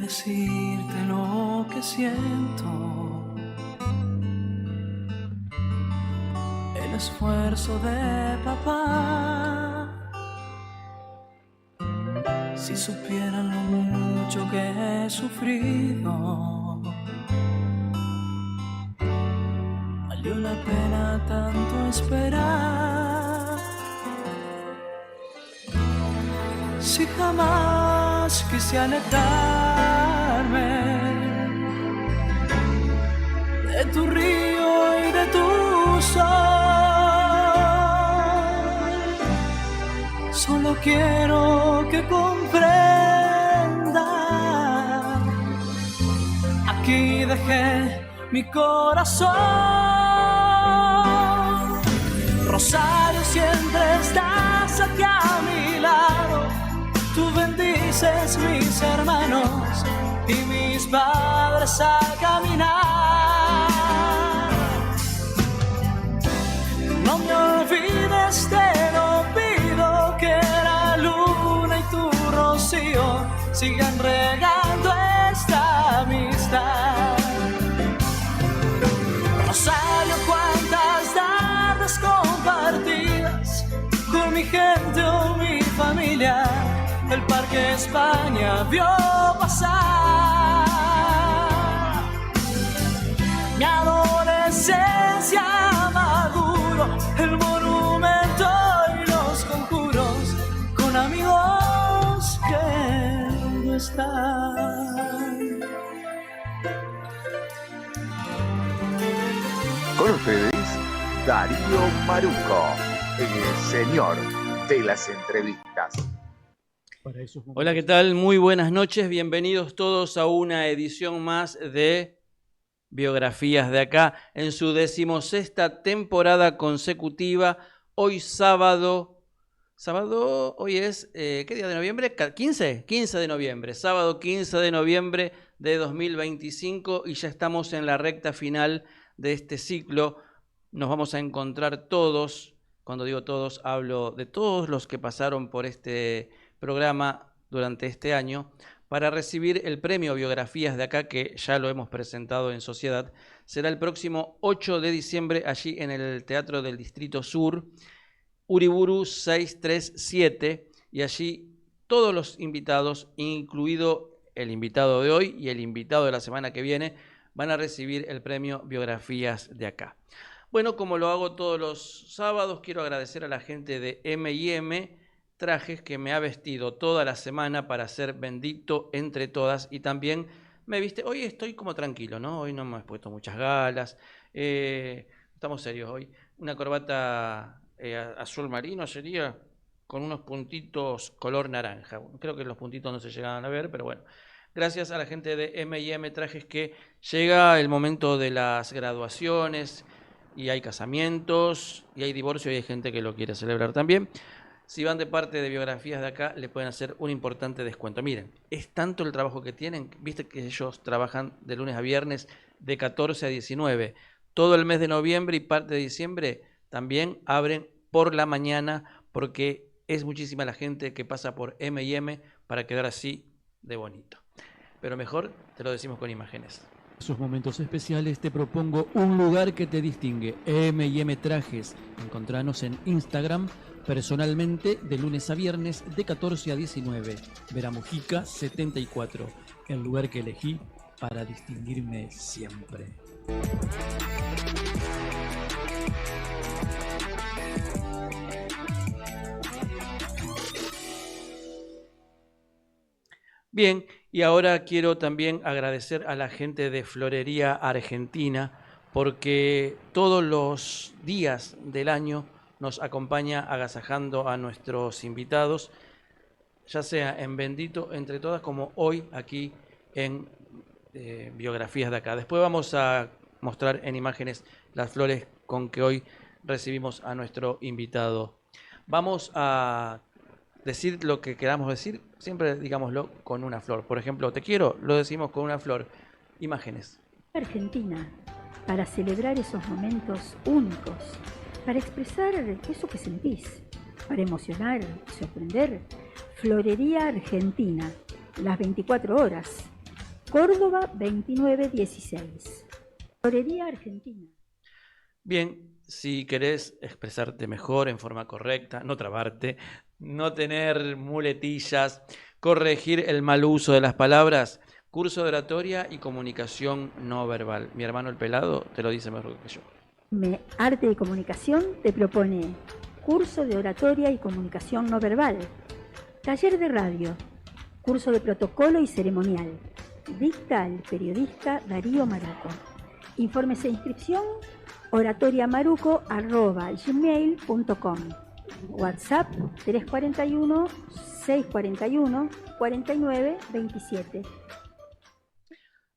decirte lo que siento. El esfuerzo de papá. Si supieran lo mucho que he sufrido, valió la pena tanto esperar. Si jamás quise alejarme de tu río y de tu sol, solo quiero que comprendas. Aquí dejé mi corazón. Rosario, siempre estás aquí a mi lado. Tú bendices mis hermanos y mis padres al caminar. No me olvides, te lo pido, que la luna y tu rocío sigan regando esta amistad. Rosario, cuántas tardes compartidas con mi gente o mi familia, el Parque España vio pasar. Mi adolescencia maduro, el monumento y los conjuros, con amigos que no están. Con ustedes, Darío Maruco, el señor de las entrevistas. Hola, ¿qué tal? Muy buenas noches, bienvenidos todos a una edición más de Biografías de Acá, en su 16ª temporada consecutiva. Hoy sábado, hoy es, ¿qué día de noviembre? 15 de noviembre, sábado 15 de noviembre de 2025, y ya estamos en la recta final de este ciclo. Nos vamos a encontrar todos, cuando digo todos, hablo de todos los que pasaron por este programa durante este año, para recibir el premio Biografías de Acá, que ya lo hemos presentado en Sociedad. Será el próximo 8 de diciembre, allí en el Teatro del Distrito Sur, Uriburu 637, y allí todos los invitados, incluido el invitado de hoy y el invitado de la semana que viene, van a recibir el premio Biografías de Acá. Bueno, como lo hago todos los sábados, quiero agradecer a la gente de M&M Trajes, que me ha vestido toda la semana para ser bendito entre todas, y también me viste. Hoy estoy como tranquilo, ¿no? Hoy no me he puesto muchas galas, estamos serios hoy. Una corbata azul marino sería, con unos puntitos color naranja. Creo que los puntitos no se llegaban a ver, pero bueno. Gracias a la gente de M&M Trajes, que llega el momento de las graduaciones, y hay casamientos, y hay divorcio, y hay gente que lo quiere celebrar también. Si van de parte de Biografías de Acá, le pueden hacer un importante descuento. Miren, es tanto el trabajo que tienen, viste que ellos trabajan de lunes a viernes de 14 a 19. Todo el mes de noviembre y parte de diciembre también abren por la mañana, porque es muchísima la gente que pasa por M&M para quedar así de bonito. Pero mejor te lo decimos con imágenes. En esos momentos especiales te propongo un lugar que te distingue: M&M Trajes. Encontranos en Instagram personalmente de lunes a viernes de 14 a 19. Veramujica 74, el lugar que elegí para distinguirme siempre. Bien, y ahora quiero también agradecer a la gente de Florería Argentina, porque todos los días del año nos acompaña agasajando a nuestros invitados, ya sea en Bendito Entre Todas, como hoy aquí en Biografías de Acá. Después vamos a mostrar en imágenes las flores con que hoy recibimos a nuestro invitado. Vamos a decir lo que queramos decir, siempre digámoslo con una flor. Por ejemplo, te quiero, lo decimos con una flor. Imágenes. Argentina, para celebrar esos momentos únicos, para expresar eso que sentís, para emocionar, sorprender. Florería Argentina, las 24 horas, Córdoba 2916. Florería Argentina. Bien, si querés expresarte mejor en forma correcta, no trabarte, no tener muletillas, corregir el mal uso de las palabras, curso de oratoria y comunicación no verbal. Mi hermano el pelado te lo dice mejor que yo. Arte y Comunicación te propone curso de oratoria y comunicación no verbal, taller de radio, curso de protocolo y ceremonial. Dicta el periodista Darío Maruco. Informes e inscripción oratoriamaruco@gmail.com. WhatsApp 341-641-4927.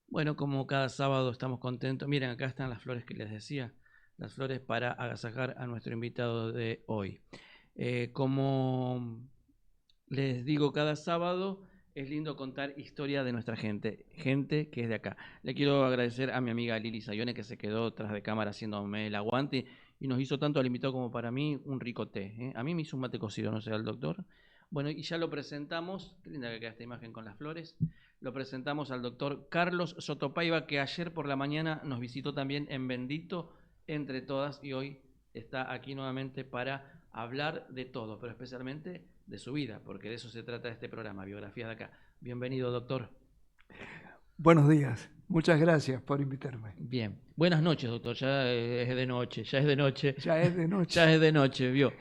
Bueno, como cada sábado estamos contentos. Miren, acá están las flores que les decía, las flores para agasajar a nuestro invitado de hoy. Como les digo cada sábado, es lindo contar historia de nuestra gente que es de acá. Le quiero agradecer a mi amiga Lili Sayone, que se quedó tras de cámara haciéndome el aguante y nos hizo tanto al invitado como para mí un rico té. A mí me hizo un mate cocido, no sé, al doctor. Bueno, y ya lo presentamos, qué linda que queda esta imagen con las flores. Lo presentamos al doctor Carlos Sotopaiva, que ayer por la mañana nos visitó también en Bendito Entre Todas y hoy está aquí nuevamente para hablar de todo, pero especialmente de su vida, porque de eso se trata este programa, Biografías de Acá. Bienvenido, doctor. Buenos días, muchas gracias por invitarme. Bien, buenas noches, doctor, ya es de noche. Ya es de noche. Ya es de noche, vio.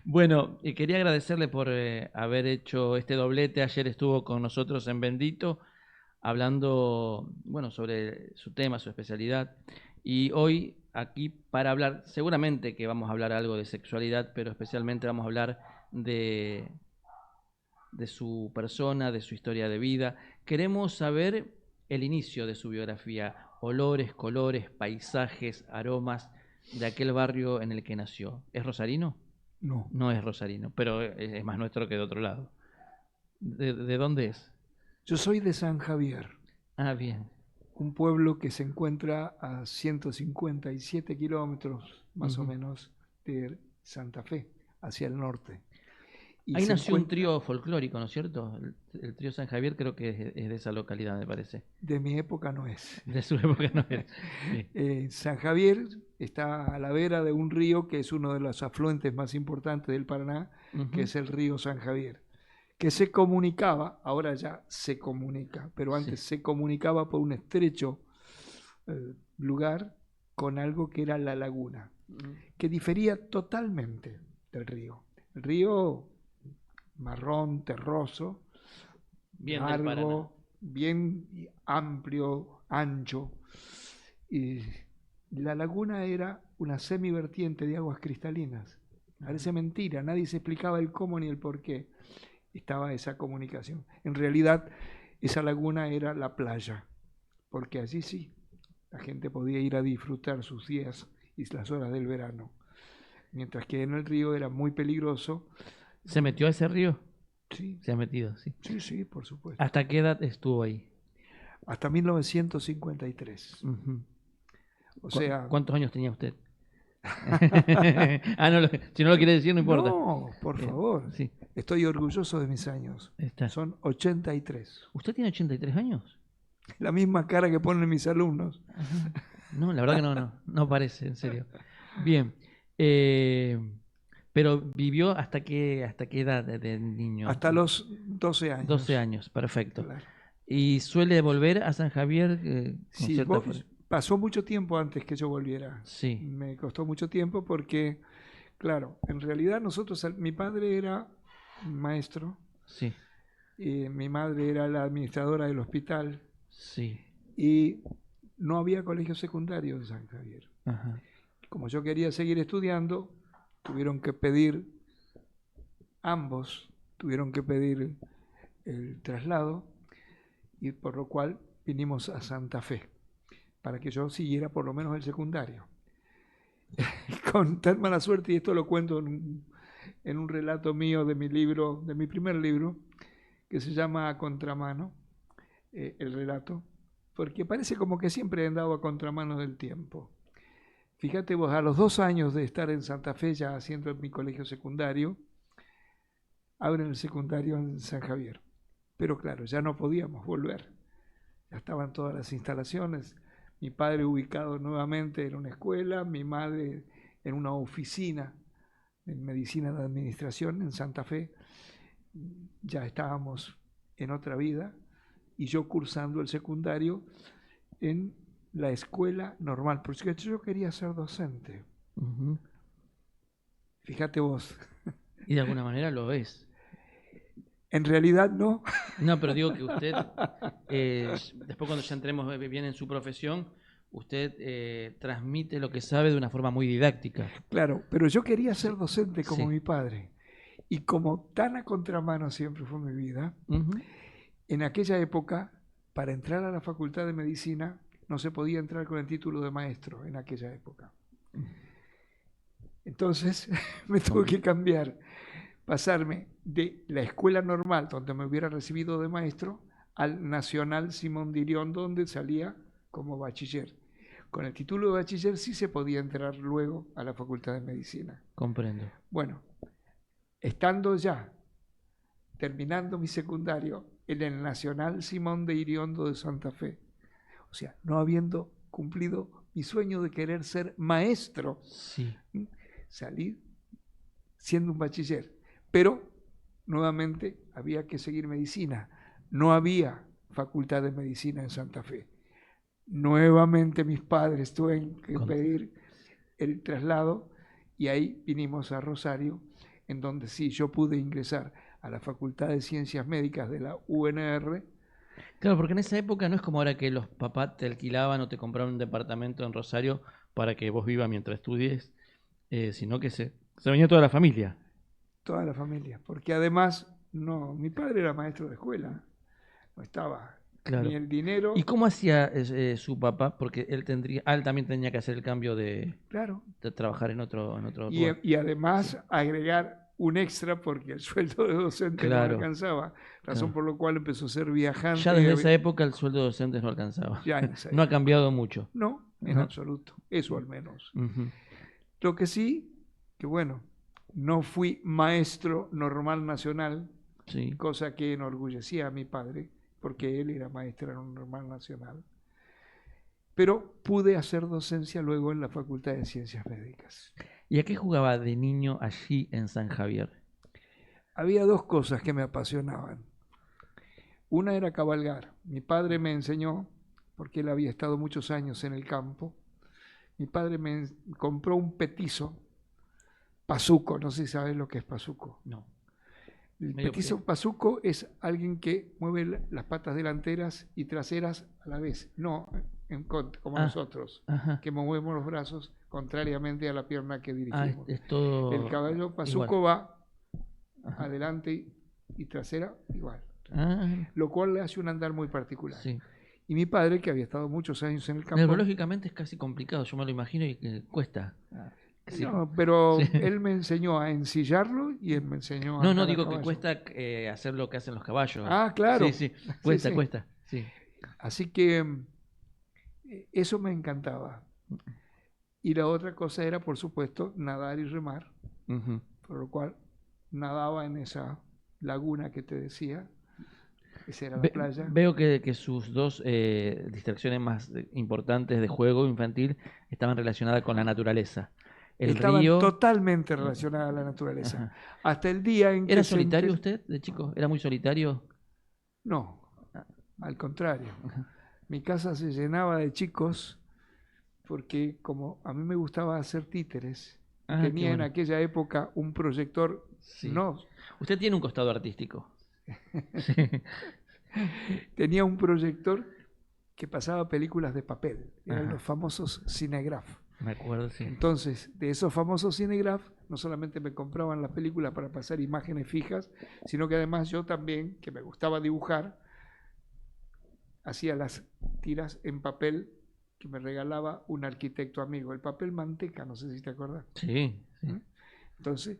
Bueno, quería agradecerle por haber hecho este doblete. Ayer estuvo con nosotros en Bendito, hablando, bueno, sobre su tema, su especialidad, y hoy aquí para hablar, seguramente que vamos a hablar algo de sexualidad, pero especialmente vamos a hablar de su persona, de su historia de vida. Queremos saber el inicio de su biografía, olores, colores, paisajes, aromas de aquel barrio en el que nació. ¿Es rosarino? No. No es rosarino, pero es más nuestro que de otro lado. ¿De dónde es? Yo soy de San Javier. Ah, bien. Un pueblo que se encuentra a 157 kilómetros más o menos de Santa Fe, hacia el norte. Y ahí nació un trío folclórico, ¿no es cierto? El trío San Javier creo que es de esa localidad, me parece. De mi época no es. De su época no es. San Javier está a la vera de un río que es uno de los afluentes más importantes del Paraná, que es el río San Javier, que se comunicaba, ahora ya se comunica, pero antes se comunicaba por un estrecho lugar con algo que era la laguna, que difería totalmente del río. El río marrón, terroso, bien largo, bien amplio, ancho, y la laguna era una semivertiente de aguas cristalinas. Parece mentira, nadie se explicaba el cómo ni el por qué estaba esa comunicación. En realidad, esa laguna era la playa, porque allí sí, la gente podía ir a disfrutar sus días y las horas del verano, mientras que en el río era muy peligroso. ¿Se metió a ese río? Sí. Se ha metido, sí. Sí, sí, por supuesto. ¿Hasta qué edad estuvo ahí? Hasta 1953. O sea... ¿Cuántos años tenía usted? No, si no lo quiere decir, no importa. No, por favor. Sí. Estoy orgulloso de mis años. Son 83. ¿Usted tiene 83 años? La misma cara que ponen mis alumnos. Ajá. No, la verdad que no parece, en serio. Bien. Pero vivió hasta qué edad de niño? Hasta los 12 años. 12 años, perfecto. Claro. ¿Y suele volver a San Javier? Sí, pasó mucho tiempo antes que yo volviera. Sí. Me costó mucho tiempo porque, claro, en realidad mi padre era maestro. Sí. Mi madre era la administradora del hospital. Sí. Y no había colegio secundario en San Javier. Ajá. Como yo quería seguir estudiando, ambos tuvieron que pedir el traslado, y por lo cual vinimos a Santa Fe, para que yo siguiera por lo menos el secundario. Con tan mala suerte, y esto lo cuento en un relato mío de mi primer libro, que se llama A Contramano, el relato, porque parece como que siempre he andado a contramano del tiempo. Fíjate vos, a los 2 años de estar en Santa Fe, ya haciendo mi colegio secundario, abren el secundario en San Javier. Pero claro, ya no podíamos volver. ya estaban todas las instalaciones. Mi padre ubicado nuevamente en una escuela, mi madre en una oficina en medicina de administración en Santa Fe. Ya estábamos en otra vida y yo cursando el secundario en la escuela normal, porque yo quería ser docente. Fíjate vos. Y de alguna manera lo es. En realidad no. No, pero digo que usted, después cuando ya entremos bien en su profesión, usted transmite lo que sabe de una forma muy didáctica. Claro, pero yo quería ser docente como Sí. mi padre. Y como tan a contramano siempre fue mi vida, en aquella época, para entrar a la Facultad de Medicina, no se podía entrar con el título de maestro en aquella época. Entonces me tuve que cambiar, pasarme de la escuela normal, donde me hubiera recibido de maestro, al Nacional Simón de Iriondo, donde salía como bachiller. Con el título de bachiller sí se podía entrar luego a la Facultad de Medicina. Comprendo. Bueno, estando ya, terminando mi secundario, en el Nacional Simón de Iriondo de Santa Fe, o sea, no habiendo cumplido mi sueño de querer ser maestro, Sí. salí siendo un bachiller, pero nuevamente había que seguir medicina. No había Facultad de Medicina en Santa Fe. Nuevamente mis padres tuvieron que pedir el traslado y ahí vinimos a Rosario, en donde sí, yo pude ingresar a la Facultad de Ciencias Médicas de la UNR. Claro, porque en esa época no es como ahora que los papás te alquilaban o te compraban un departamento en Rosario para que vos vivas mientras estudies, sino que se venía toda la familia. Toda la familia, porque además, no, mi padre era maestro de escuela, no estaba ni el dinero. ¿Y cómo hacía su papá? Porque él también tenía que hacer el cambio de trabajar en otro lugar. Y además agregar un extra porque el sueldo de docente no alcanzaba, razón por la cual empezó a ser viajante. Ya desde esa época el sueldo de docentes no alcanzaba. No ha cambiado mucho. No, en absoluto, eso al menos. Lo que sí, que bueno, no fui maestro normal nacional, cosa que enorgullecía a mi padre, porque él era maestro normal nacional, pero pude hacer docencia luego en la Facultad de Ciencias Médicas. ¿Y a qué jugaba de niño allí en San Javier? Había dos cosas que me apasionaban. Una era cabalgar. Mi padre me enseñó, porque él había estado muchos años en el campo, mi padre me compró un petizo, pasuco, no sé si sabes lo que es pasuco. No. El petizo pasuco es alguien que mueve las patas delanteras y traseras a la vez, no como nosotros, que movemos los brazos contrariamente a la pierna que dirigimos. El caballo pasuco va adelante y trasera igual, lo cual le hace un andar muy particular. Y mi padre, que había estado muchos años en el campo... Neurológicamente es casi complicado, yo me lo imagino y que cuesta. No, pero él me enseñó a ensillarlo y él me enseñó a... No, digo que cuesta hacer lo que hacen los caballos. Ah, claro. Sí, cuesta. Sí. Así que eso me encantaba. Y la otra cosa era, por supuesto, nadar y remar, por lo cual nadaba en esa laguna que te decía. Esa era la playa. Veo que sus dos distracciones más importantes de juego infantil estaban relacionadas con la naturaleza. Estaban totalmente relacionadas a la naturaleza. Hasta el día en que... ¿Era solitario usted de chico? ¿Era muy solitario? No, al contrario. Mi casa se llenaba de chicos porque como a mí me gustaba hacer títeres, tenía en aquella época un proyector. Usted tiene un costado artístico. Tenía un proyector que pasaba películas de papel, eran los famosos Cinegraph. Me acuerdo, sí. Entonces, de esos famosos Cinegraph, no solamente me compraban las películas para pasar imágenes fijas, sino que además yo también, que me gustaba dibujar, hacía las tiras en papel que me regalaba un arquitecto amigo, el papel manteca, no sé si te acuerdas. Sí. Entonces...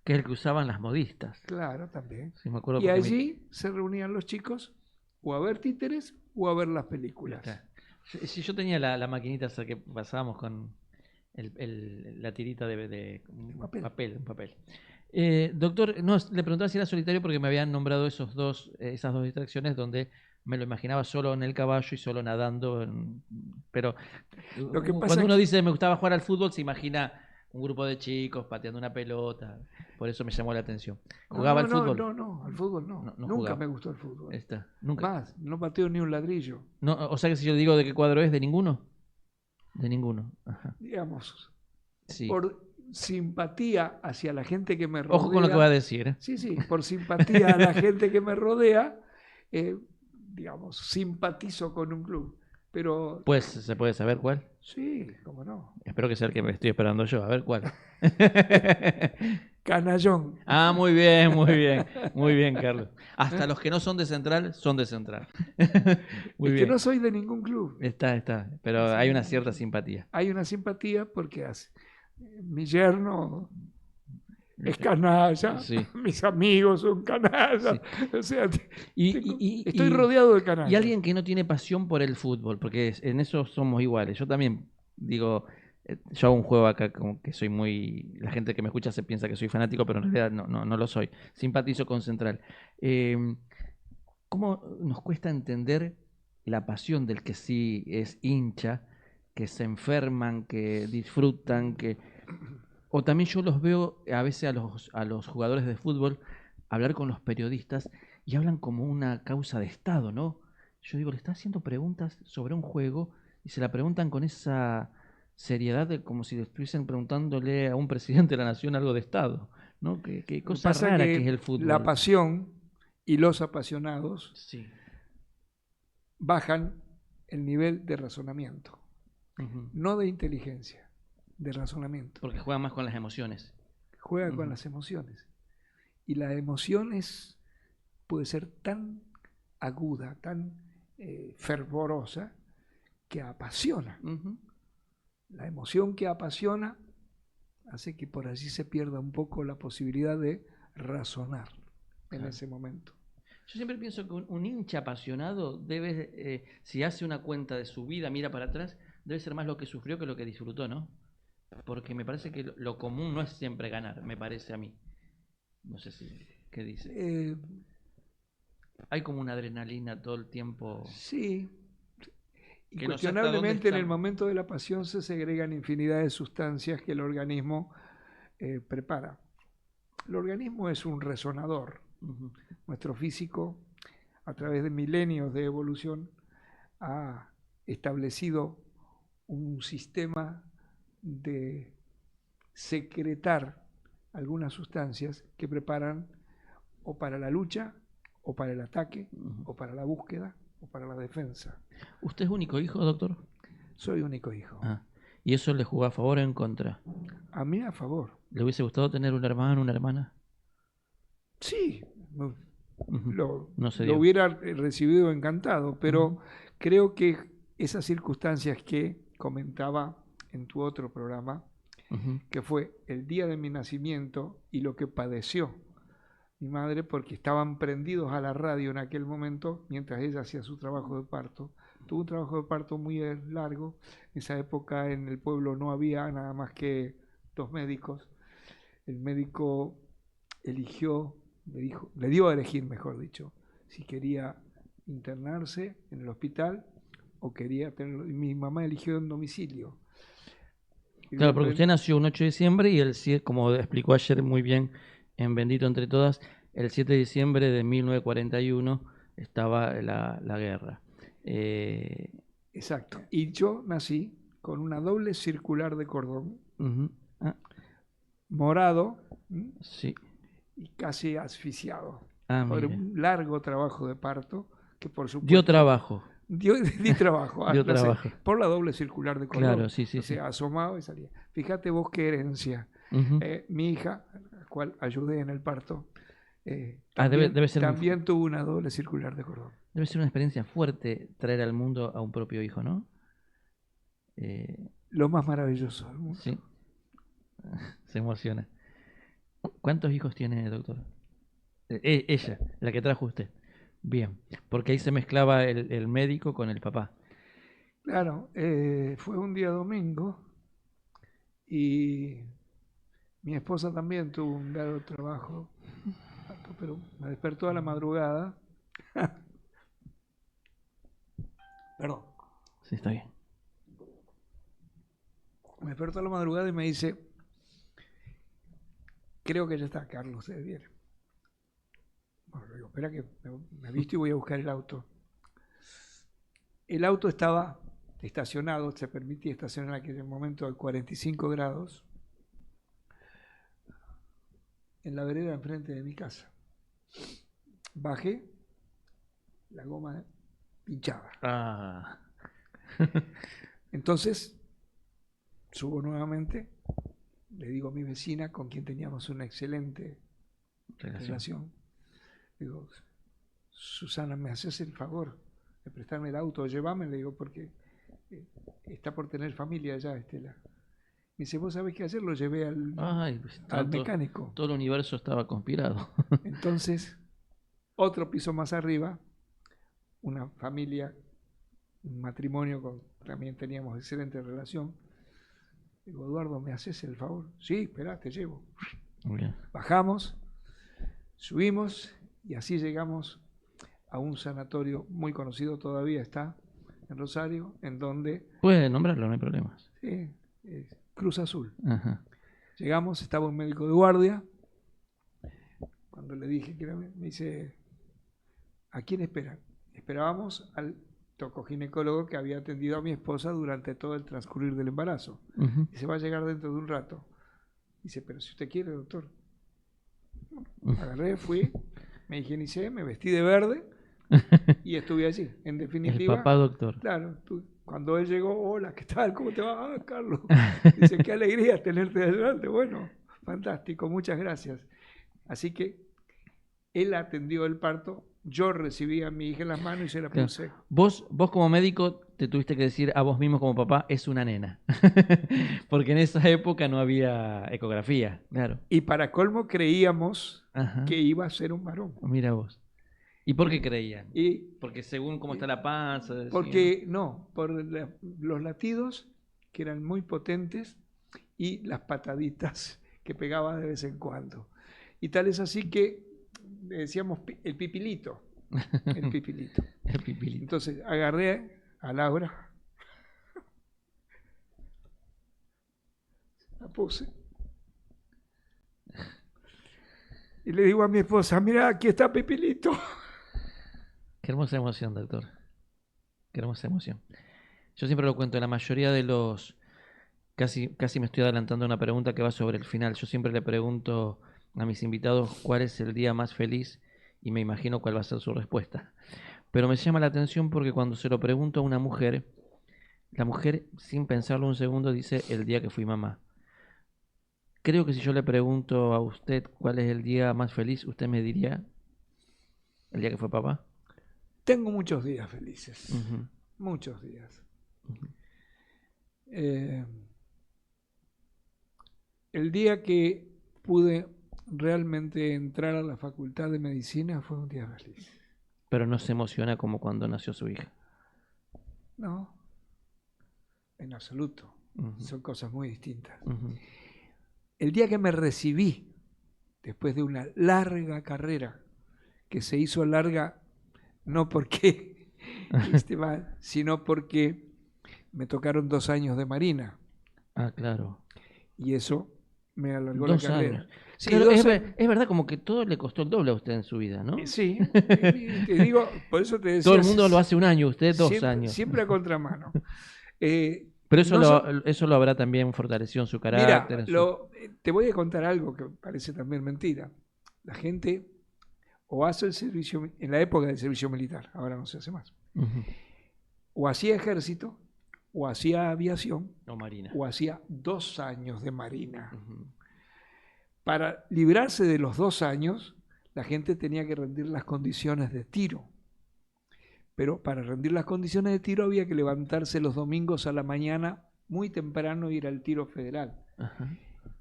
que es el que usaban las modistas. Claro, también. Sí, me acuerdo y allí se reunían los chicos o a ver títeres o a ver las películas. Si yo tenía la maquinita esa que pasábamos con la tirita de papel. Doctor, no, le preguntaba si era solitario porque me habían nombrado esas dos distracciones donde me lo imaginaba solo en el caballo y solo nadando. Pero Lo que pasa cuando es uno dice me gustaba jugar al fútbol, se imagina un grupo de chicos pateando una pelota. Por eso me llamó la atención. ¿Jugaba al fútbol? No, al fútbol no. No Nunca jugaba. me gustó el fútbol. Nunca. Más, no pateo ni un ladrillo. No, o sea que si yo digo de qué cuadro es, ¿de ninguno? De ninguno. Ajá. Digamos, Sí. por simpatía hacia la gente que me rodea. Ojo con lo que va a decir. ¿Eh? Sí, por simpatía a la gente que me rodea, digamos, simpatizo con un club. Pero Pues, ¿se puede saber cuál? sí, cómo no. Espero que sea el que me estoy esperando yo. A ver cuál. Canallón. Ah, muy bien, Carlos. Hasta los que no son de Central, son de Central. Muy Es bien. que no soy de ningún club. Está, pero hay una cierta simpatía. Hay una simpatía porque mi yerno es canalla, Sí. mis amigos son canallas. Sí. O sea, estoy Y- rodeado de canallas. Y alguien que no tiene pasión por el fútbol, porque en eso somos iguales. Yo también digo, yo hago un juego acá como que soy muy... La gente que me escucha se piensa que soy fanático, pero en realidad no lo soy. Simpatizo con Central. ¿Cómo nos cuesta entender la pasión del que sí es hincha, que se enferman, que disfrutan, que... O también yo los veo a veces a los jugadores de fútbol hablar con los periodistas y hablan como una causa de Estado, ¿no? Yo digo, le está haciendo preguntas sobre un juego y se la preguntan con esa seriedad como si le estuviesen preguntándole a un presidente de la nación algo de Estado, ¿no? Qué cosa Pasa rara que es el fútbol. La pasión y los apasionados Sí. bajan el nivel de razonamiento, Ujú. no de inteligencia, de razonamiento. Porque juegan más con las emociones. Juega con Ujú. las emociones. Y las emociones puede ser tan aguda, tan fervorosa, que apasiona. Ujú. La emoción que apasiona hace que por allí se pierda un poco la posibilidad de razonar en Claro. ese momento. Yo siempre pienso que un hincha apasionado debe, si hace una cuenta de su vida, mira para atrás, debe ser más lo que sufrió que lo que disfrutó, ¿no? Porque me parece que lo común no es siempre ganar, me parece a mí. No sé si, ¿qué dice? Hay como una adrenalina todo el tiempo. Sí. Que no sé hasta dónde Incuestionablemente en el está. momento de la pasión se segregan infinidad de sustancias que el organismo prepara. El organismo es un resonador. Ujú. Nuestro físico, a través de milenios de evolución, ha establecido un sistema de secretar algunas sustancias que preparan o para la lucha, o para el ataque, Ujú. o para la búsqueda, o para la defensa. ¿Usted es único hijo, doctor? Soy único hijo. Ah, ¿y eso le jugó a favor o en contra? A mí a favor. ¿Le hubiese gustado tener un hermano, una hermana? Sí, Ujú. No se lo dio. hubiera recibido encantado, pero Ujú. creo que esas circunstancias que comentaba en tu otro programa, Ujú. que fue el día de mi nacimiento y lo que padeció mi madre, porque estaban prendidos a la radio en aquel momento mientras ella hacía su trabajo de parto. Tuvo un trabajo de parto muy largo. En esa época en el pueblo no había nada más que 2 médicos. El médico eligió, le dio a elegir, mejor dicho, si quería internarse en el hospital o quería tenerlo. Y mi mamá eligió en domicilio. Claro, porque usted nació un 8 de diciembre y como explicó ayer muy bien en Bendito Entre Todas, el 7 de diciembre de 1941 estaba la guerra. Exacto. Y yo nací con una doble circular de cordón, Ujú. Ah, morado, sí. y casi asfixiado por Mire. un largo trabajo de parto que por supuesto Dio trabajo. di trabajo, Dio no sé, trabajo. por la doble circular de cordón. Claro, sí. O sea, asomado y salía. Fíjate vos qué herencia. Ujú. Mi hija, a la cual ayudé en el parto, debe ser también tuvo una doble circular de cordón. Debe ser una experiencia fuerte traer al mundo a un propio hijo, ¿no? Lo más maravilloso del mundo. Sí. Se emociona. ¿Cuántos hijos tiene, doctor? Ella, la que trajo usted. Bien, porque ahí se mezclaba el médico con el papá. Claro, fue un día domingo y mi esposa también tuvo un largo trabajo, pero me despertó a la madrugada Perdón. Sí, está bien. Me despertó a la madrugada y me dice, creo que ya está, Carlos, se viene. Bueno, le digo, espera que me visto y voy a buscar el auto. El auto estaba estacionado, se permitía estacionar en aquel momento a 45 grados, en la vereda enfrente de mi casa. Bajé, la goma pinchada. Ah. Entonces, subo nuevamente, le digo a mi vecina, con quien teníamos una excelente relación. Digo, Susana, ¿me haces el favor de prestarme el auto? Llévame, le digo, porque está por tener familia ya, Estela. Me dice, ¿vos sabés qué hacer? Lo llevé al mecánico. Todo el universo estaba conspirado. Entonces, otro piso más arriba, una familia, un matrimonio con también teníamos excelente relación. Digo, Eduardo, ¿me haces el favor? Sí, espera, te llevo. Muy bien. Bajamos, subimos y así llegamos a un sanatorio muy conocido, todavía está en Rosario, en donde... Puede nombrarlo, no hay problemas. Sí, Cruz Azul. Ajá. Llegamos, estaba un médico de guardia. Cuando le dije que era, me dice, ¿a quién esperan? Esperábamos al tocoginecólogo que había atendido a mi esposa durante todo el transcurrir del embarazo. Y se va a llegar dentro de un rato. Dice, pero si usted quiere, doctor. Agarré, fui, me higienicé, me vestí de verde y estuve allí. En definitiva, el papá doctor. Claro, cuando él llegó, hola, ¿qué tal? ¿Cómo te va? Ah, Carlos. Dice, qué alegría tenerte delante. Bueno, fantástico, muchas gracias. Así que él atendió el parto, yo recibí a mi hija en las manos y se la puse. Vos como médico te tuviste que decir a vos mismo como papá, es una nena. Porque en esa época no había ecografía, claro. Y para colmo creíamos que iba a ser un varón. Mira vos. ¿Y por qué creían? Porque según cómo está la panza... Decían. Porque no, por los latidos que eran muy potentes y las pataditas que pegaba de vez en cuando. Y tal es así que decíamos el pipilito. El pipilito. El pipilito. Entonces agarré a Laura, la puse y le digo a mi esposa, mira, aquí está Pipilito. Qué hermosa emoción, doctor. Qué hermosa emoción. Yo siempre lo cuento, la mayoría de los... Casi me estoy adelantando a una pregunta que va sobre el final. Yo siempre le pregunto a mis invitados cuál es el día más feliz y me imagino cuál va a ser su respuesta. Pero me llama la atención porque cuando se lo pregunto a una mujer, la mujer, sin pensarlo un segundo, dice el día que fui mamá. Creo que si yo le pregunto a usted cuál es el día más feliz, usted me diría el día que fue papá. Tengo muchos días felices, muchos días. El día que pude realmente entrar a la facultad de medicina fue un día feliz. Pero no se emociona como cuando nació su hija. No, en absoluto. Son cosas muy distintas. El día que me recibí, después de una larga carrera, que se hizo larga no porque esté mal, sino porque me tocaron 2 años de marina. Ah, claro. Y eso me alargó la carrera. Años. Sí, claro, es verdad, como que todo le costó el doble a usted en su vida, ¿no? Sí, te digo, por eso te decía... Todo el mundo lo hace 1 año, usted 2 años. Siempre a contramano. Pero eso, eso lo habrá también fortalecido en su carácter. Mira, te voy a contar algo que parece también mentira. La gente o hace el servicio, en la época del servicio militar, ahora no se hace más, o hacía ejército, o hacía aviación, o marina, o hacía 2 años de marina. Para librarse de los 2 años, la gente tenía que rendir las condiciones de tiro. Pero para rendir las condiciones de tiro había que levantarse los domingos a la mañana muy temprano e ir al tiro federal.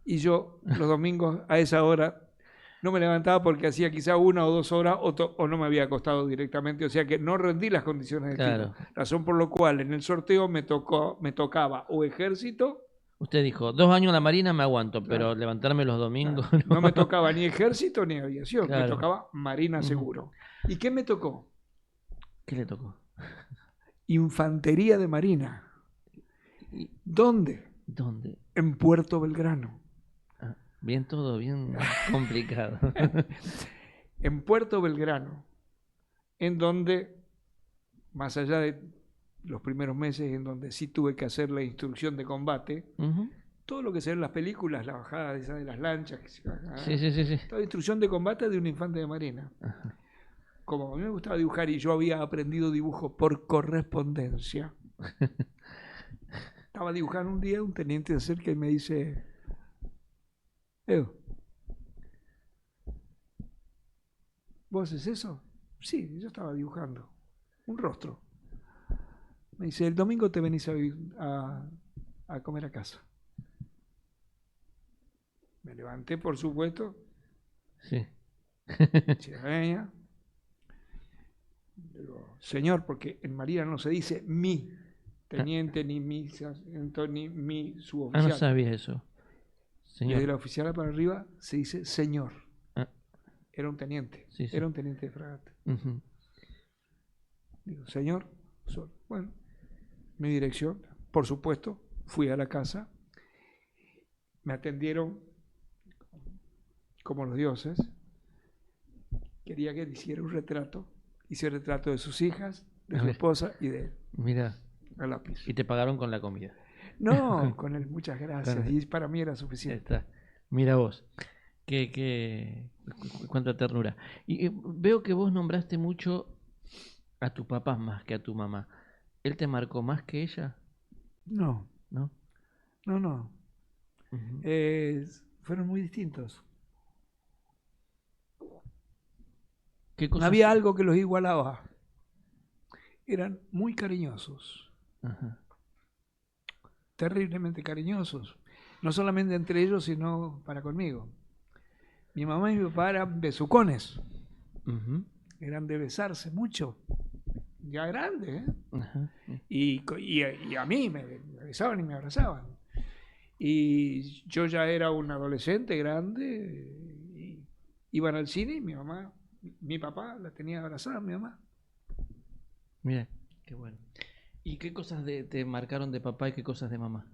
Y yo los domingos a esa hora no me levantaba porque hacía quizá 1 o 2 horas o no me había acostado directamente, o sea que no rendí las condiciones de tiro. Razón por lo cual en el sorteo me tocaba o ejército. Usted dijo, 2 años en la marina me aguanto, pero levantarme los domingos... Claro. No me tocaba ni ejército ni aviación, me tocaba marina seguro. ¿Y qué me tocó? ¿Qué le tocó? Infantería de Marina. ¿Dónde? ¿Dónde? En Puerto Belgrano. Ah, bien todo, bien complicado. En Puerto Belgrano, en donde, más allá de los primeros meses en donde sí tuve que hacer la instrucción de combate, todo lo que se ve en las películas, la bajada de las lanchas, que se bajan, Sí. toda la instrucción de combate de un infante de marina. Ajá. Como a mí me gustaba dibujar y yo había aprendido dibujo por correspondencia, estaba dibujando un día, un teniente se acerca y me dice: ¿vos haces eso? Sí, yo estaba dibujando un rostro. Me dice: el domingo te venís a comer a casa. Me levanté, por supuesto. Sí. Chileña. Digo: señor, porque en Marina no se dice mi teniente, ni mi sargento, ni mi suboficial. No sabía eso. Señor. Desde la oficial para arriba se dice señor. Era un teniente. Sí. Era un teniente de fragata. Digo: señor, bueno, mi dirección, por supuesto, fui a la casa, me atendieron como los dioses, quería que le hiciera un retrato, hice el retrato de sus hijas, de su esposa y de él. Mira. A lápiz. Y te pagaron con la comida. No, con él, muchas gracias, y para mí era suficiente. Está. Mira vos, cuánta ternura. Y veo que vos nombraste mucho a tu papá más que a tu mamá. ¿Él te marcó más que ella? No. ¿No? No. Fueron muy distintos. ¿Qué cosas? No había algo que los igualaba. Eran muy cariñosos. Ajá. Terriblemente cariñosos. No solamente entre ellos, sino para conmigo. Mi mamá y mi papá eran besucones. Eran de besarse mucho. Ya grandes, ¿eh? Ajá. Y a mí me besaban y me abrazaban. Y yo ya era un adolescente grande. Y iban al cine y mi papá la tenía abrazada, mi mamá. Mira, qué bueno. ¿Y qué cosas te marcaron de papá y qué cosas de mamá?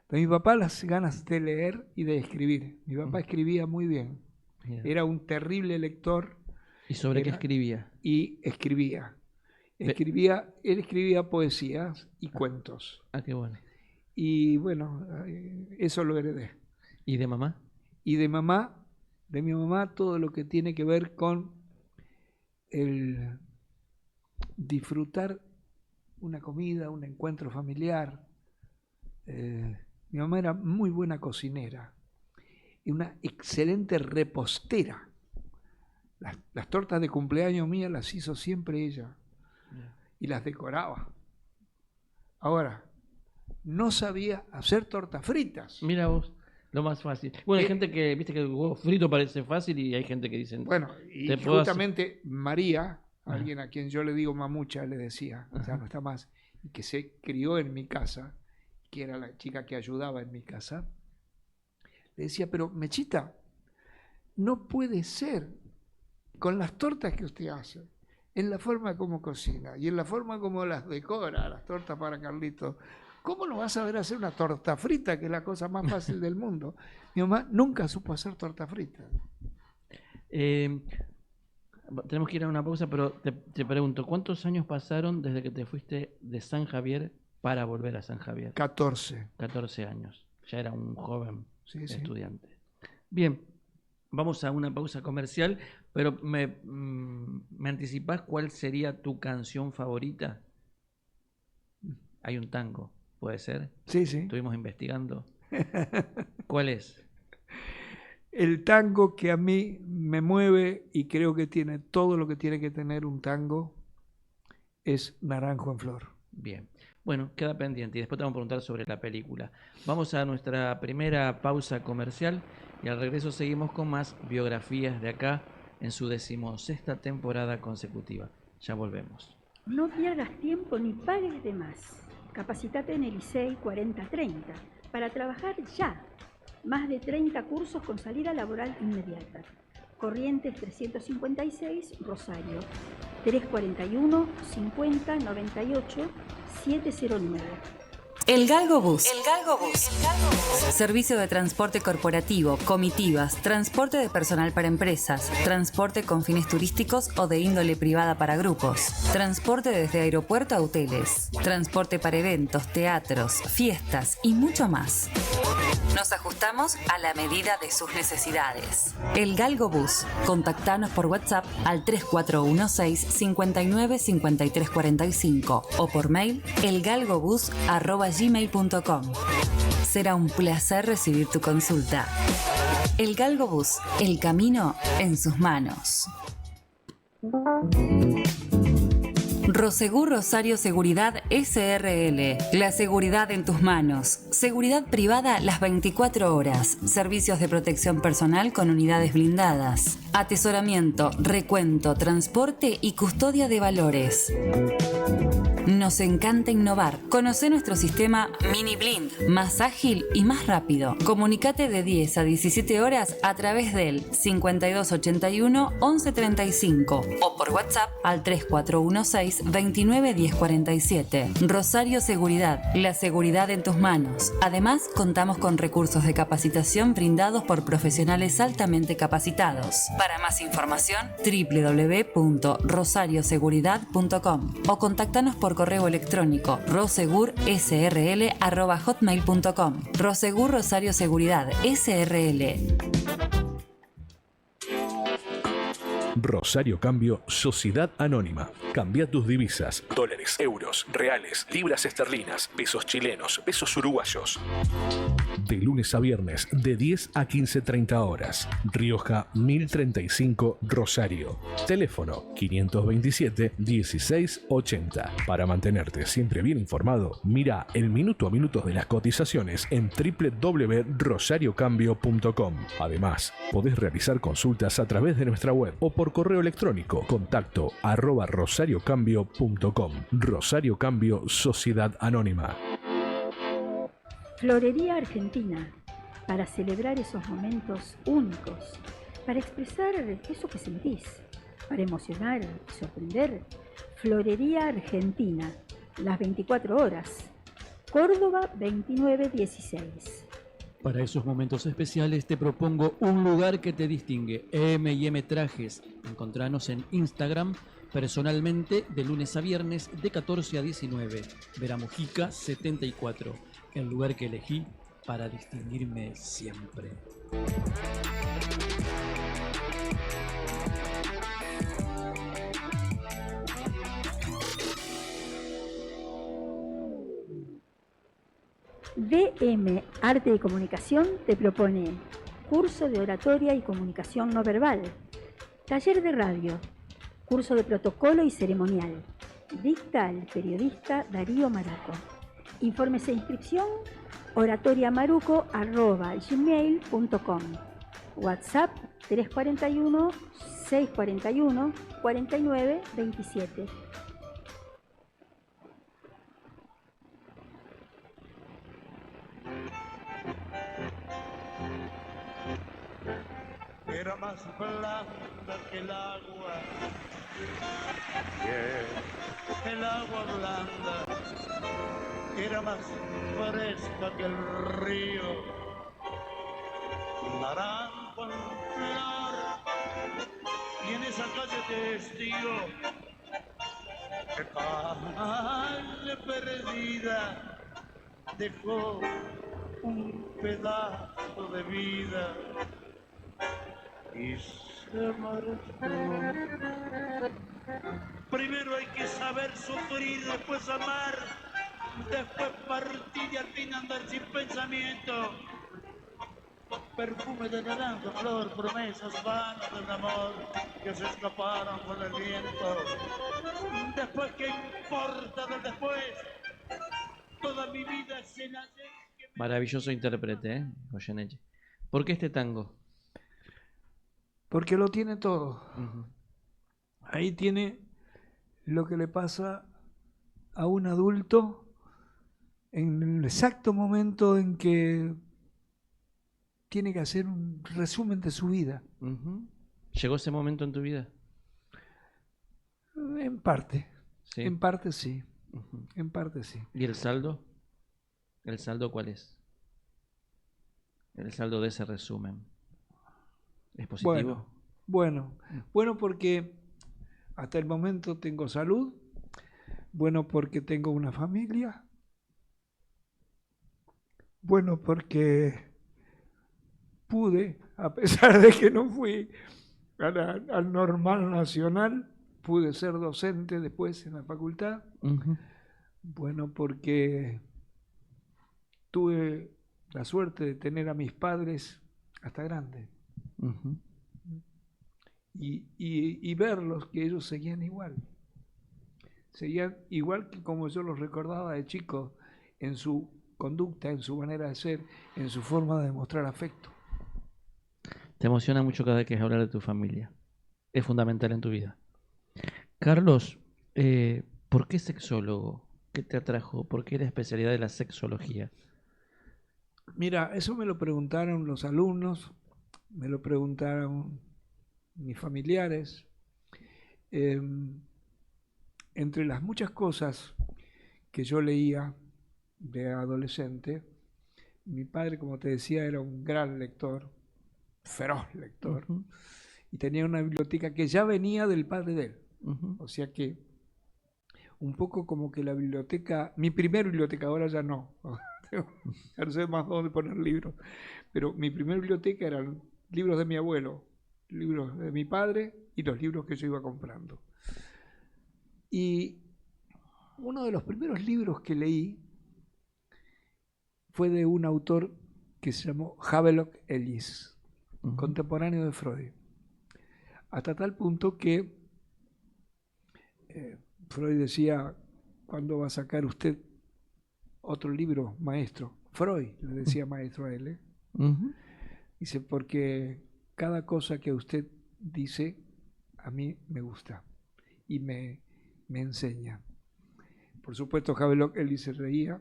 De mi papá las ganas de leer y de escribir. Mi papá escribía muy bien. Mira. Era un terrible lector. ¿Y sobre qué escribía? Y escribía. Él escribía poesías y cuentos. Ah, qué bueno. Y bueno, eso lo heredé. ¿Y de mamá? Y de mi mamá, todo lo que tiene que ver con el disfrutar una comida, un encuentro familiar. Mi mamá era muy buena cocinera y una excelente repostera. Las tortas de cumpleaños mías las hizo siempre ella y las decoraba. Ahora, no sabía hacer tortas fritas. Mira vos, lo más fácil. Bueno, hay gente que, viste que el huevo frito parece fácil y hay gente que dice... Bueno, y justamente María, alguien a quien yo le digo mamucha, le decía, ya no está más, y que se crió en mi casa, que era la chica que ayudaba en mi casa, le decía: pero Mechita, no puede ser, con las tortas que usted hace, en la forma como cocina y en la forma como las decora, las tortas para Carlitos, ¿cómo no vas a saber hacer una torta frita, que es la cosa más fácil del mundo? Mi mamá nunca supo hacer torta frita. Tenemos que ir a una pausa, pero te pregunto, ¿cuántos años pasaron desde que te fuiste de San Javier para volver a San Javier? 14. 14 años. Ya era un joven estudiante. Sí. Bien, vamos a una pausa comercial, pero ¿me anticipás cuál sería tu canción favorita? Hay un tango, ¿puede ser? Sí. Estuvimos investigando. ¿Cuál es? El tango que a mí me mueve y creo que tiene todo lo que tiene que tener un tango es Naranjo en Flor. Bien, bueno, queda pendiente y después te vamos a preguntar sobre la película. Vamos a nuestra primera pausa comercial y al regreso seguimos con más biografías de acá en su 16ª temporada consecutiva. Ya volvemos. No pierdas tiempo ni pagues de más. Capacitate en el ISEI 4030 para trabajar ya. Más de 30 cursos con salida laboral inmediata. Corrientes 356, Rosario, 341 50 98 709. El Galgo Bus. Servicio de transporte corporativo, comitivas, transporte de personal para empresas, transporte con fines turísticos o de índole privada para grupos, transporte desde aeropuerto a hoteles, transporte para eventos, teatros, fiestas y mucho más. Nos ajustamos a la medida de sus necesidades. El Galgo Bus. Contactanos por WhatsApp al 3416 59 53 45 o por mail elgalgobus@gmail.com. Será un placer recibir tu consulta. El Galgo Bus. El camino en sus manos. Rosegur Rosario Seguridad SRL. La seguridad en tus manos. Seguridad privada las 24 horas. Servicios de protección personal con unidades blindadas. Atesoramiento, recuento, transporte y custodia de valores. Nos encanta innovar. Conoce nuestro sistema Mini Blind, más ágil y más rápido. Comunicate de 10 a 17 horas a través del 5281 1135 o por WhatsApp al 3416 29 1047. Rosario Seguridad, la seguridad en tus manos. Además, contamos con recursos de capacitación brindados por profesionales altamente capacitados. Para más información, www.rosarioseguridad.com o contáctanos por correo electrónico rosegursrl@hotmail.com. Rosegur Rosario Seguridad SRL. Rosario Cambio Sociedad Anónima. Cambia tus divisas, dólares, euros, reales, libras esterlinas, pesos chilenos, pesos uruguayos. De lunes a viernes, de 10 a 15:30 horas. Rioja 1035, Rosario. Teléfono 527 1680. Para mantenerte siempre bien informado, mira el minuto a minuto de las cotizaciones en www.rosariocambio.com. Además, podés realizar consultas a través de nuestra web o por correo electrónico contacto@rosariocambio.com. Rosario Cambio Sociedad Anónima. Florería Argentina, para celebrar esos momentos únicos, para expresar eso que sentís, para emocionar y sorprender. Florería Argentina, las 24 horas, Córdoba 2916. Para esos momentos especiales te propongo un lugar que te distingue. M&M Trajes. Encontranos en Instagram personalmente de lunes a viernes de 14 a 19. Veramujica 74. El lugar que elegí para distinguirme siempre. DM Arte y Comunicación te propone curso de oratoria y comunicación no verbal, taller de radio, curso de protocolo y ceremonial. Dicta el periodista Darío Maruco. Informes e inscripción oratoriamaruco@gmail.com. WhatsApp 341 641 49 27. Era más blanda que el agua, el agua blanda, era más fresca que el río, naranjo en flor, y en esa calle testigo, que calle perdida dejó un pedazo de vida y se marchó. Primero hay que saber sufrir, después amar, después partir y al fin andar sin pensamiento. Perfume de naranja, flor, promesas vanas del amor que se escaparon con el viento. Después, ¿qué importa del después? Toda mi vida se la... Maravilloso intérprete, Goyeneche. ¿Por qué este tango? Porque lo tiene todo. Uh-huh. Ahí tiene lo que le pasa a un adulto en el exacto momento en que tiene que hacer un resumen de su vida. Uh-huh. ¿Llegó ese momento en tu vida? En parte. Sí. En parte sí. En parte sí. ¿Y el saldo? ¿El saldo cuál es? El saldo de ese resumen. ¿Es positivo? Bueno, porque hasta el momento tengo salud, bueno porque tengo una familia, bueno porque pude, a pesar de que no fui al normal nacional, pude ser docente después en la facultad, bueno porque tuve la suerte de tener a mis padres hasta grandes. Y verlos que ellos seguían igual que como yo los recordaba de chicos, en su conducta, en su manera de ser, en su forma de demostrar afecto. Te emociona mucho cada vez que hablar de tu familia. Es fundamental en tu vida. Carlos, ¿por qué sexólogo? ¿Qué te atrajo? ¿Por qué la especialidad de la sexología? Mira, eso me lo preguntaron los alumnos, me lo preguntaron mis familiares. Entre las muchas cosas que yo leía de adolescente, mi padre, como te decía, era un gran lector, feroz lector, y tenía una biblioteca que ya venía del padre de él. O sea que un poco como que la biblioteca, mi primera biblioteca, ahora ya no, ya no sé más dónde poner libros, pero mi primera biblioteca eran libros de mi abuelo, libros de mi padre y los libros que yo iba comprando. Y uno de los primeros libros que leí fue de un autor que se llamó Havelock Ellis, contemporáneo de Freud. Hasta tal punto que Freud decía, ¿cuándo va a sacar usted otro libro, maestro? Freud le decía maestro a él. Dice, porque cada cosa que usted dice a mí me gusta y me enseña. Por supuesto, Havelock Ellis se reía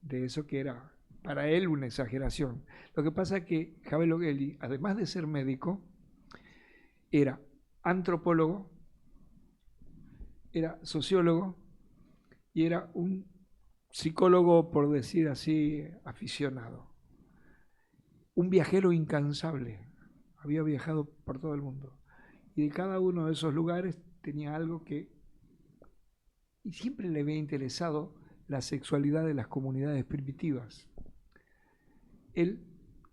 de eso que era para él una exageración. Lo que pasa es que Havelock Ellis, además de ser médico, era antropólogo, era sociólogo y era un psicólogo, por decir así, aficionado. Un viajero incansable. Había viajado por todo el mundo. Y de cada uno de esos lugares tenía algo que... Y siempre le había interesado la sexualidad de las comunidades primitivas. Él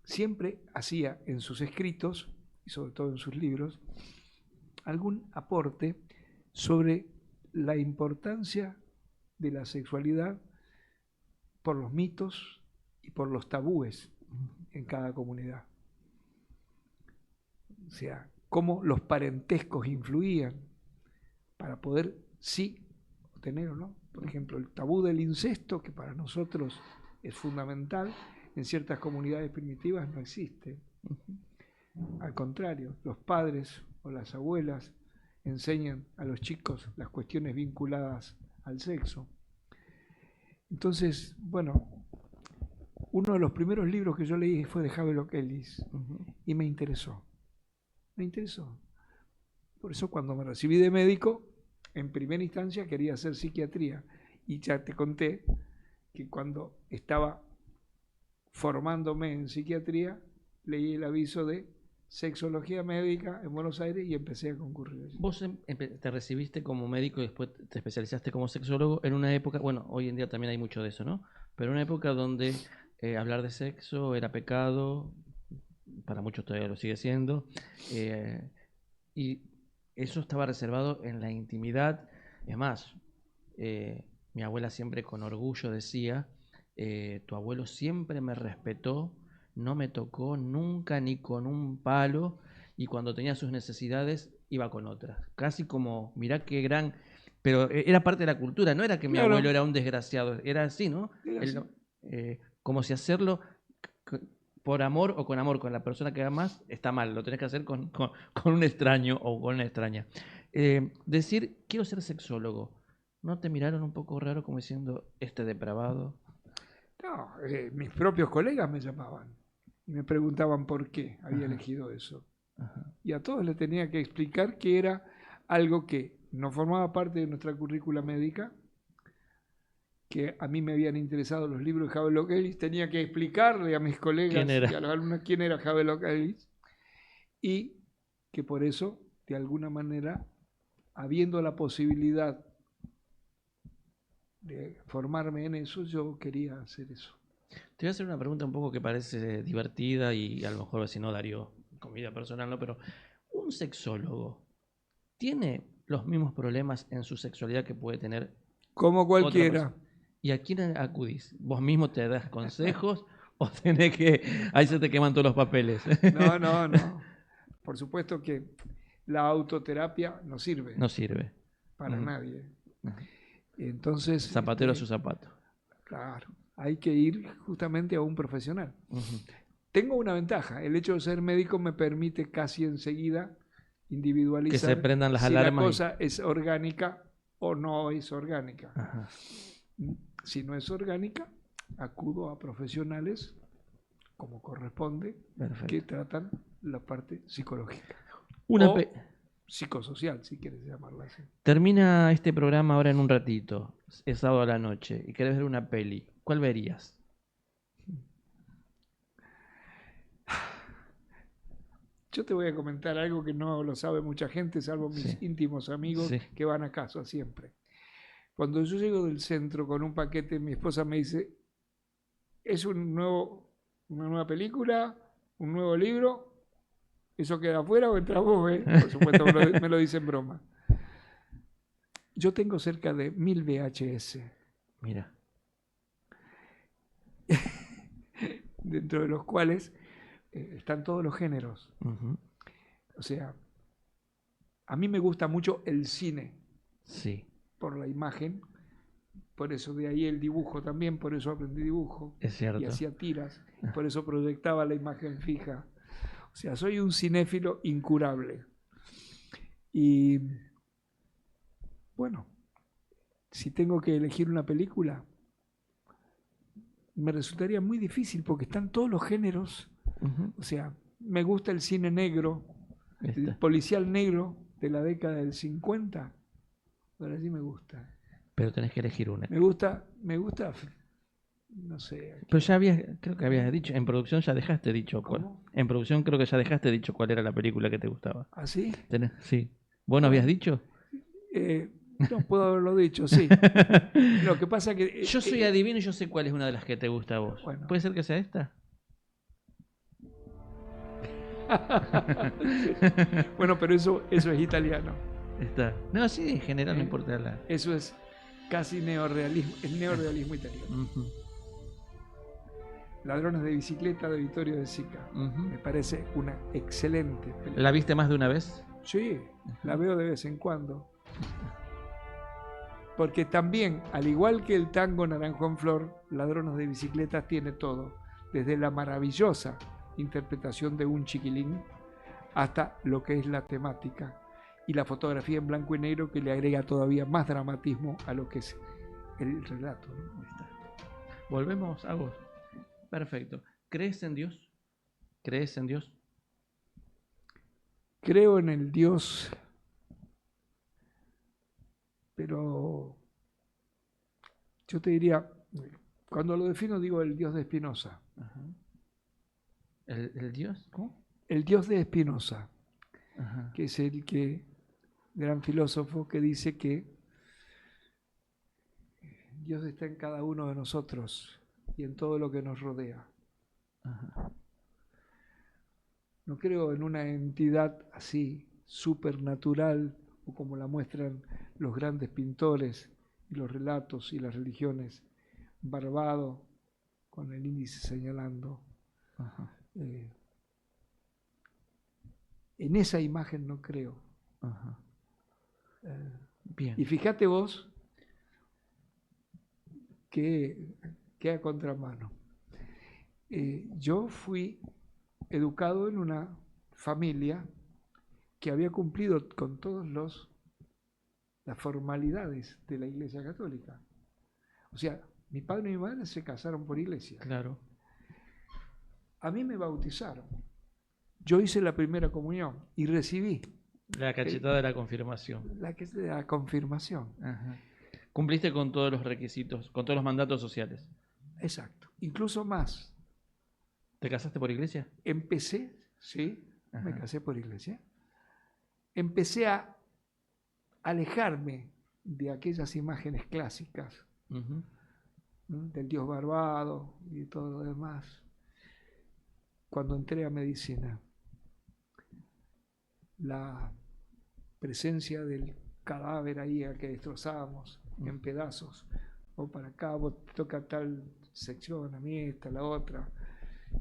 siempre hacía en sus escritos, y sobre todo en sus libros, algún aporte sobre la importancia de la sexualidad por los mitos y por los tabúes en cada comunidad. O sea, cómo los parentescos influían para poder sí tener o no. Por ejemplo, el tabú del incesto, que para nosotros es fundamental, en ciertas comunidades primitivas no existe. Al contrario, los padres o las abuelas enseñan a los chicos las cuestiones vinculadas al sexo. Entonces, bueno, uno de los primeros libros que yo leí fue de Havelock Ellis y me interesó. Me interesó. Por eso cuando me recibí de médico, en primera instancia quería hacer psiquiatría. Y ya te conté que cuando estaba formándome en psiquiatría, leí el aviso de sexología médica en Buenos Aires y empecé a concurrir allí. Vos te recibiste como médico y después te especializaste como sexólogo en una época, bueno, hoy en día también hay mucho de eso, ¿no? Pero en una época donde hablar de sexo era pecado, para muchos todavía lo sigue siendo, y eso estaba reservado en la intimidad. Es más, mi abuela siempre con orgullo decía, tu abuelo siempre me respetó, no me tocó nunca ni con un palo, y cuando tenía sus necesidades iba con otras. Casi como, mirá qué gran... Pero era parte de la cultura, no era que mi abuelo era un desgraciado, era así, ¿no? Como si hacerlo por amor o con amor con la persona que amas está mal, lo tenés que hacer con un extraño o con una extraña. Decir, quiero ser sexólogo, ¿no te miraron un poco raro como diciendo, este depravado? No, mis propios colegas me llamaban y me preguntaban por qué había elegido eso. Y a todos les tenía que explicar que era algo que no formaba parte de nuestra currícula médica, que a mí me habían interesado los libros de Havelock Ellis, tenía que explicarle a mis colegas y a los alumnos quién era Havelock Ellis, y que por eso, de alguna manera, habiendo la posibilidad de formarme en eso, yo quería hacer eso. Te voy a hacer una pregunta un poco que parece divertida y a lo mejor si no, Darío, con vida personal, ¿no? Pero ¿un sexólogo tiene los mismos problemas en su sexualidad que puede tener como cualquiera? Otra persona? ¿Y a quién acudís? ¿Vos mismo te das consejos o tenés que... ahí se te queman todos los papeles? No. Por supuesto que la autoterapia no sirve. No sirve. Para nadie. Entonces... Zapatero a su zapato. Claro. Hay que ir justamente a un profesional. Tengo una ventaja. El hecho de ser médico me permite casi enseguida individualizar que se prendan las si alarmas. La cosa es orgánica o no es orgánica. Ajá. Si no es orgánica, acudo a profesionales, como corresponde, que tratan la parte psicológica. O psicosocial, si quieres llamarla así. Termina este programa ahora en un ratito. Es sábado a la noche y querés ver una peli. ¿Cuál verías? Yo te voy a comentar algo que no lo sabe mucha gente, salvo mis íntimos amigos que van a casa siempre. Cuando yo llego del centro con un paquete, mi esposa me dice, ¿es una nueva película? ¿Un nuevo libro? ¿Eso queda afuera o entras vos? Por supuesto, me lo dice en broma. Yo tengo cerca de 1000 VHS. Mira. Dentro de los cuales están todos los géneros. O sea, a mí me gusta mucho el cine. Sí. Por la imagen. Por eso de ahí el dibujo también, por eso aprendí dibujo. Es cierto. Y hacía tiras. Por eso proyectaba la imagen fija. O sea, soy un cinéfilo incurable. Y bueno, si tengo que elegir una película, me resultaría muy difícil porque están todos los géneros. O sea, me gusta el cine negro, el policial negro de la década del 50. Ahora sí me gusta. Pero tenés que elegir una. Me gusta, no sé. Pero ya creo que habías dicho, en producción ya dejaste dicho cuál. En producción creo que ya dejaste dicho cuál era la película que te gustaba. ¿Ah, sí? Sí. ¿Vos no habías dicho? No puedo haberlo dicho, sí. Lo que pasa que... yo soy adivino y yo sé cuál es una de las que te gusta a vos. Bueno. ¿Puede ser que sea esta? Bueno, pero eso es italiano. Está. No, sí, en general no importa la... Eso es casi neorrealismo, el neorrealismo italiano. Ladrones de bicicleta de Vittorio De Sica. Me parece una excelente película. ¿La viste más de una vez? Sí, la veo de vez en cuando. Porque también, al igual que el tango Naranjo en Flor, Ladrones de Bicicletas tiene todo, desde la maravillosa interpretación de un chiquilín hasta lo que es la temática y la fotografía en blanco y negro que le agrega todavía más dramatismo a lo que es el relato, ¿no? Volvemos a vos. Perfecto. ¿Crees en Dios? ¿Crees en Dios? Creo en el Dios, pero yo te diría, cuando lo defino digo el Dios de Spinoza. ¿El Dios? ¿Cómo? El Dios de Spinoza, que es el gran filósofo que dice que Dios está en cada uno de nosotros y en todo lo que nos rodea. No creo en una entidad así, supernatural, o como la muestran los grandes pintores y los relatos y las religiones, barbado, con el índice señalando. En esa imagen no creo. Bien. Y fíjate vos que a contramano. Yo fui educado en una familia que había cumplido con todas las formalidades de la Iglesia Católica. O sea, mi padre y mi madre se casaron por iglesia. Claro. A mí me bautizaron. yo hice la primera comunión y recibí La cachetada de la confirmación. la confirmación. Ajá. Cumpliste con todos los requisitos, con todos los mandatos sociales. Exacto, incluso más. ¿Te casaste por iglesia? Empecé, sí, Ajá. me casé por iglesia. Empecé a alejarme de aquellas imágenes clásicas, Uh-huh. ¿no? Del Dios barbado y todo lo demás. Cuando entré a medicina, la presencia del cadáver ahí al que destrozábamos en pedazos, o para acá, vos te toca tal sección, a mí esta, la otra,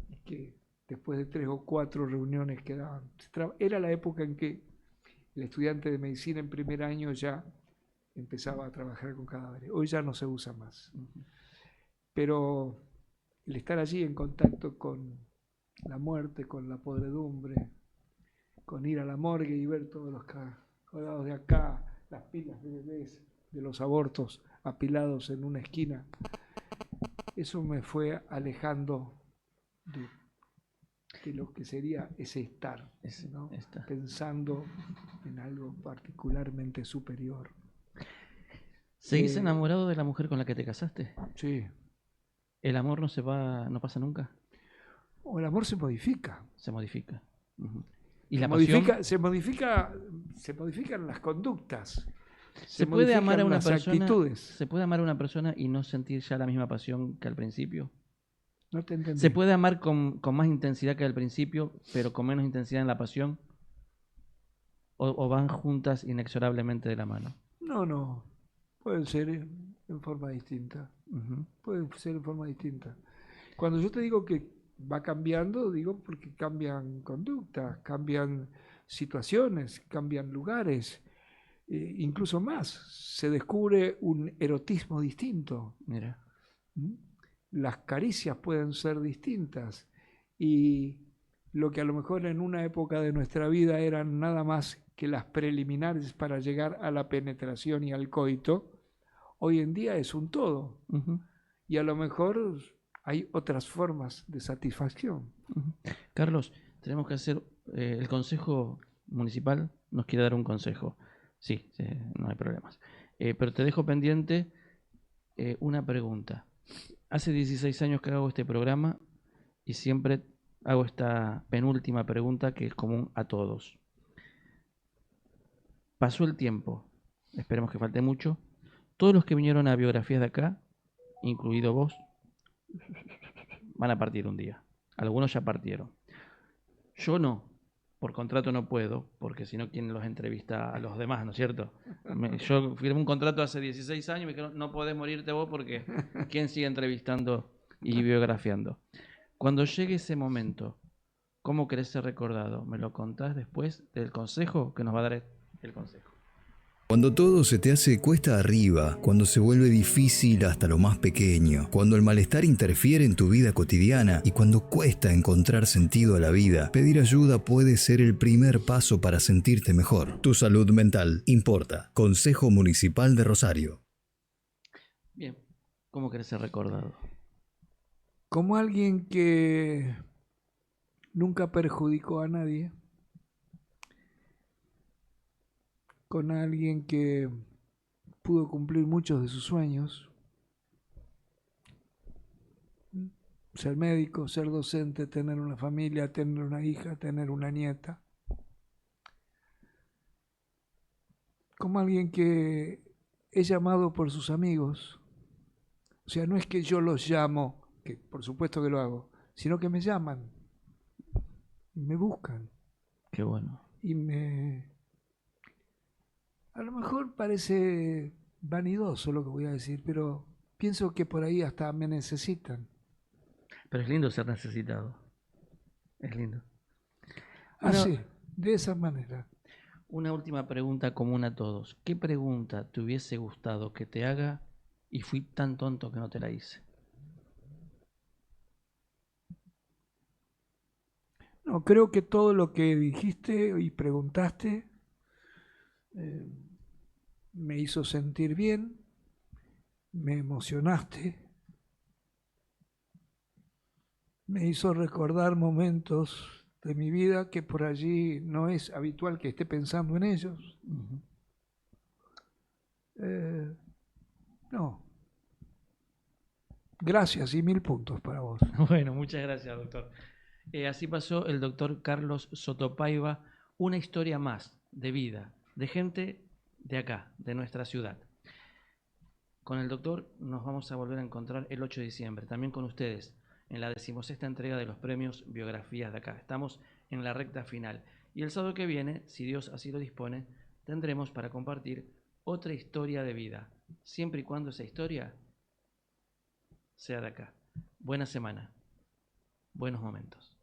y que después de 3 o 4 reuniones que daban, era la época en que el estudiante de medicina en primer año ya empezaba a trabajar con cadáveres. Hoy ya no se usa más. Pero el estar allí en contacto con la muerte, con la podredumbre, con ir a la morgue y ver todos los colgados de acá, las pilas de bebés, de los abortos apilados en una esquina, eso me fue alejando de lo que sería ese estar, ¿no? Pensando en algo particularmente superior. ¿Seguís enamorado de la mujer con la que te casaste? Sí. ¿El amor no se va, no pasa nunca? O el amor se modifica. Se modifica. Uh-huh. ¿Y la pasión? Se modifican las conductas. ¿Se puede amar a una las persona? Actitudes. ¿Se puede amar a una persona y no sentir ya la misma pasión que al principio? No te entendí. ¿Se puede amar con más intensidad que al principio, pero con menos intensidad en la pasión? ¿O van juntas inexorablemente de la mano? No. Pueden ser en forma distinta. Uh-huh. Pueden ser en forma distinta. Cuando yo te digo que va cambiando, digo porque cambian conductas, cambian situaciones, cambian lugares, incluso más. Se descubre un erotismo distinto. Mira. Las caricias pueden ser distintas y lo que a lo mejor en una época de nuestra vida eran nada más que las preliminares para llegar a la penetración y al coito, hoy en día es un todo. Uh-huh. Y a lo mejor hay otras formas de satisfacción. Uh-huh. Carlos, tenemos que hacer, el Consejo Municipal nos quiere dar un consejo. Sí, no hay problemas. Pero te dejo pendiente una pregunta. Hace 16 años que hago este programa y siempre hago esta penúltima pregunta que es común a todos. Pasó el tiempo, esperemos que falte mucho. Todos los que vinieron a biografías de acá, incluido vos, van a partir un día. Algunos ya partieron. Yo no, por contrato no puedo, porque si no, ¿quién los entrevista a los demás, no es cierto? Yo firmé un contrato hace 16 años y me dijeron, no podés morirte vos porque ¿quién sigue entrevistando y biografiando? Cuando llegue ese momento, ¿cómo querés ser recordado? ¿Me lo contás después del consejo que nos va a dar el consejo? Cuando todo se te hace cuesta arriba, cuando se vuelve difícil hasta lo más pequeño, cuando el malestar interfiere en tu vida cotidiana y cuando cuesta encontrar sentido a la vida, pedir ayuda puede ser el primer paso para sentirte mejor. Tu salud mental importa. Consejo Municipal de Rosario. Bien, ¿cómo querés ser recordado? Como alguien que nunca perjudicó a nadie, con alguien que pudo cumplir muchos de sus sueños, ser médico, ser docente, tener una familia, tener una hija, tener una nieta, como alguien que es llamado por sus amigos, o sea, no es que yo los llamo, que por supuesto que lo hago, sino que me llaman, me buscan. Qué bueno. Y a lo mejor parece vanidoso lo que voy a decir, pero pienso que por ahí hasta me necesitan. Pero es lindo ser necesitado. Es lindo. Así, de esa manera. Una última pregunta común a todos. ¿Qué pregunta te hubiese gustado que te haga y fui tan tonto que no te la hice? No, creo que todo lo que dijiste y preguntaste me hizo sentir bien, me emocionaste, me hizo recordar momentos de mi vida que por allí no es habitual que esté pensando en ellos. No. Gracias y 1000 puntos para vos. Bueno, muchas gracias, doctor. Así pasó el doctor Carlos Sotopaiva, una historia más de vida, de gente de acá, de nuestra ciudad. Con el doctor nos vamos a volver a encontrar el 8 de diciembre, también con ustedes, en la 16ª entrega de los premios Biografías de Acá. Estamos en la recta final. Y el sábado que viene, si Dios así lo dispone, tendremos para compartir otra historia de vida, siempre y cuando esa historia sea de acá. Buena semana, buenos momentos.